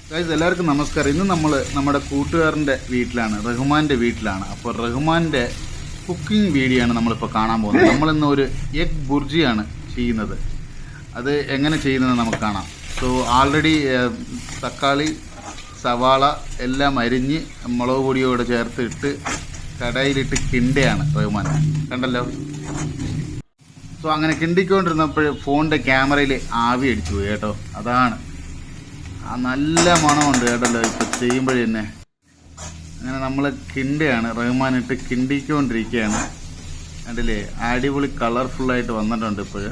Guys എല്ലാവർക്കും നമസ്കാരം. ഇന്ന് നമ്മൾ നമ്മുടെ കൂട്ടുകാരൻ്റെ വീട്ടിലാണ്, റഹ്മാൻ്റെ വീട്ടിലാണ്. അപ്പോൾ റഹ്മാൻ്റെ കുക്കിംഗ് വീഡിയോ ആണ് നമ്മളിപ്പോൾ കാണാൻ പോകുന്നത്. നമ്മളിന്ന് ഒരു എഗ് ബുർജിയാണ് ചെയ്യുന്നത്. അത് എങ്ങനെ ചെയ്യുന്നത് നമുക്ക് കാണാം. സോ ആൾറെഡി തക്കാളി, സവാള എല്ലാം അരിഞ്ഞ് മുളക് പൊടിയോട് ചേർത്ത് ഇട്ട് കടയിലിട്ട് കിണ്ടയാണ് റഹ്മാൻ. കണ്ടല്ലോ. സോ അങ്ങനെ കിണ്ടിക്കൊണ്ടിരുന്നപ്പോൾ ഫോണിൻ്റെ ക്യാമറയിൽ ആവി അടിച്ചു പോയി കേട്ടോ. അതാണ് നല്ല മണമുണ്ട് കേട്ടല്ലോ ഇപ്പോൾ ചെയ്യുമ്പോഴേ തന്നെ. അങ്ങനെ നമ്മൾ കിണ്ടയാണ്, റഹ്മാനിട്ട് കിണ്ടിക്കൊണ്ടിരിക്കുകയാണ്. കണ്ടില്ലേ, അടിപൊളി കളർഫുള്ളായിട്ട് വന്നിട്ടുണ്ട്. ഇപ്പോൾ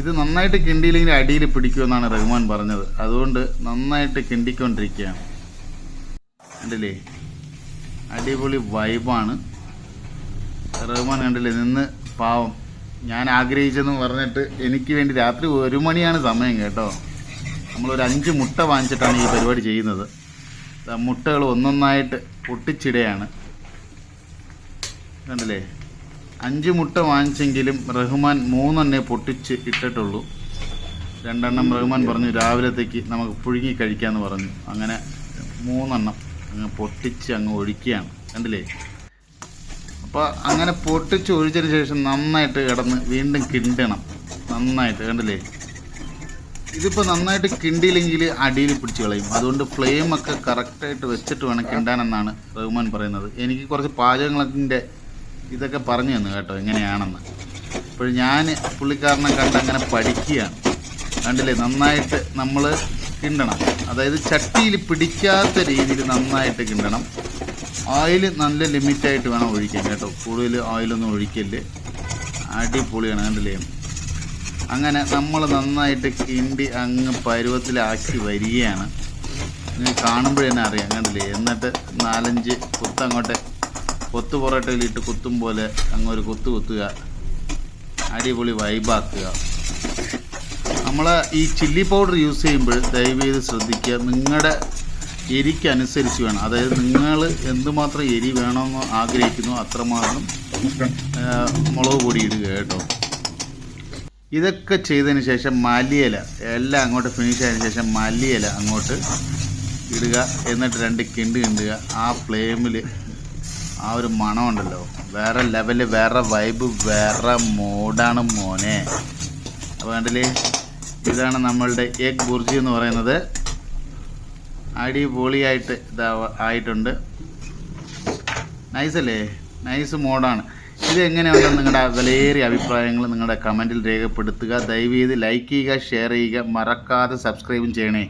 ഇത് നന്നായിട്ട് കിണ്ടിയില്ലെങ്കിൽ അടിയിൽ പിടിക്കുമെന്നാണ് റഹ്മാൻ പറഞ്ഞത്. അതുകൊണ്ട് നന്നായിട്ട് കിണ്ടിക്കൊണ്ടിരിക്കുകയാണ്. കണ്ടില്ലേ, അടിപൊളി വൈബാണ്. റഹ്മാൻ കണ്ടില്ലേ നിന്ന് പാവം. ഞാൻ ആഗ്രഹിച്ചെന്ന് പറഞ്ഞിട്ട് എനിക്ക് വേണ്ടി രാത്രി 1 മണിയാണ് സമയം കേട്ടോ. നമ്മളൊരു 5 മുട്ട വാങ്ങിച്ചിട്ടാണ് ഈ പരിപാടി ചെയ്യുന്നത്. മുട്ടകൾ ഒന്നൊന്നായിട്ട് പൊട്ടിച്ചിടുകയാണ്. കണ്ടില്ലേ, 5 മുട്ട വാങ്ങിച്ചെങ്കിലും റഹ്മാൻ 3 എണ്ണേ പൊട്ടിച്ച് ഇട്ടിട്ടുള്ളൂ. 2 എണ്ണം റഹ്മാൻ പറഞ്ഞു രാവിലത്തേക്ക് നമുക്ക് പുഴുങ്ങി കഴിക്കാമെന്ന് പറഞ്ഞു. അങ്ങനെ 3 എണ്ണം അങ്ങ് പൊട്ടിച്ച് അങ്ങ് ഒഴിക്കുകയാണ്. കണ്ടില്ലേ. അപ്പോൾ അങ്ങനെ പൊട്ടിച്ച് ഒഴിച്ചതിന് ശേഷം നന്നായിട്ട് കിടന്ന് വീണ്ടും കിണ്ടണം നന്നായിട്ട്. കണ്ടില്ലേ, ഇതിപ്പോൾ നന്നായിട്ട് കിണ്ടിയില്ലെങ്കിൽ അടിയിൽ പിടിച്ച് കളയും. അതുകൊണ്ട് ഫ്ലെയിമൊക്കെ കറക്റ്റായിട്ട് വെച്ചിട്ട് വേണം കിണ്ടാനെന്നാണ് റഹ്മാൻ പറയുന്നത്. എനിക്ക് കുറച്ച് പാചകങ്ങളൊക്കെ ഇതൊക്കെ പറഞ്ഞു തന്നു കേട്ടോ എങ്ങനെയാണെന്ന്. ഇപ്പോൾ ഞാൻ പുള്ളിക്കാരനെ കണ്ട് അങ്ങനെ പഠിക്കുകയാണ്. കണ്ടില്ലേ, നന്നായിട്ട് നമ്മൾ കിണ്ടണം. അതായത് ചട്ടിയിൽ പിടിക്കാത്ത രീതിയിൽ നന്നായിട്ട് കിണ്ടണം. ഓയിൽ നല്ല ലിമിറ്റായിട്ട് വേണം ഒഴിക്കാൻ കേട്ടോ. കൂടുതൽ ഓയിലൊന്നും ഒഴിക്കല്. അടിപൊളിയാണ്. കണ്ടില്ലേ, അങ്ങനെ നമ്മൾ നന്നായിട്ട് കിണ്ടി അങ്ങ് പരുവത്തിലാക്കി വരികയാണ്. നിങ്ങൾക്ക് കാണുമ്പോഴേ അറിയാം. കണ്ടില്ലേ, എന്നിട്ട് 4-5 കുത്തങ്ങോട്ട് കൊത്തു പൊറോട്ടയിലിട്ട് കുത്തും പോലെ അങ്ങൊരു കുത്തുക. അടിപൊളി വൈബാക്കുക. നമ്മൾ ഈ ചില്ലി പൗഡർ യൂസ് ചെയ്യുമ്പോൾ ദയവ് ചെയ്ത് ശ്രദ്ധിക്കുക, നിങ്ങളുടെ എരിക്കനുസരിച്ച് വേണം. അതായത് നിങ്ങൾ എന്തുമാത്രം എരി വേണമെന്ന് ആഗ്രഹിക്കുന്നു അത്രമാത്രം മുളക് പൊടി ഇടുക കേട്ടോ. ഇതൊക്കെ ചെയ്തതിന് ശേഷം മല്ലിയില എല്ലാം അങ്ങോട്ട് ഫിനിഷ് ആയതിനു ശേഷം മല്ലിയില അങ്ങോട്ട് ഇടുക. എന്നിട്ട് 2 കിണ്ടുക. ആ ഫ്ലെയിമിൽ ആ ഒരു മണമുണ്ടല്ലോ, വേറെ ലെവല്, വേറെ വൈബ്, വേറെ മൂഡാണ് മോനെ. അപ്പോൾ കണ്ടില്ലേ, ഇതാണ് നമ്മളുടെ എഗ് ബുർജി എന്ന് പറയുന്നത്. അടിപൊളിയായിട്ട് ആയിട്ടുണ്ട്. നൈസല്ലേ, നൈസ് മോഡാണ്. ഇത് എങ്ങനെയുണ്ടെന്ന് നിങ്ങളുടെ വിലയേറിയ അഭിപ്രായങ്ങൾ നിങ്ങളുടെ കമൻറ്റിൽ രേഖപ്പെടുത്തുക. ദയവ് ചെയ്ത് ലൈക്ക് ചെയ്യുക, ഷെയർ ചെയ്യുക, മറക്കാതെ സബ്സ്ക്രൈബും ചെയ്യണേ.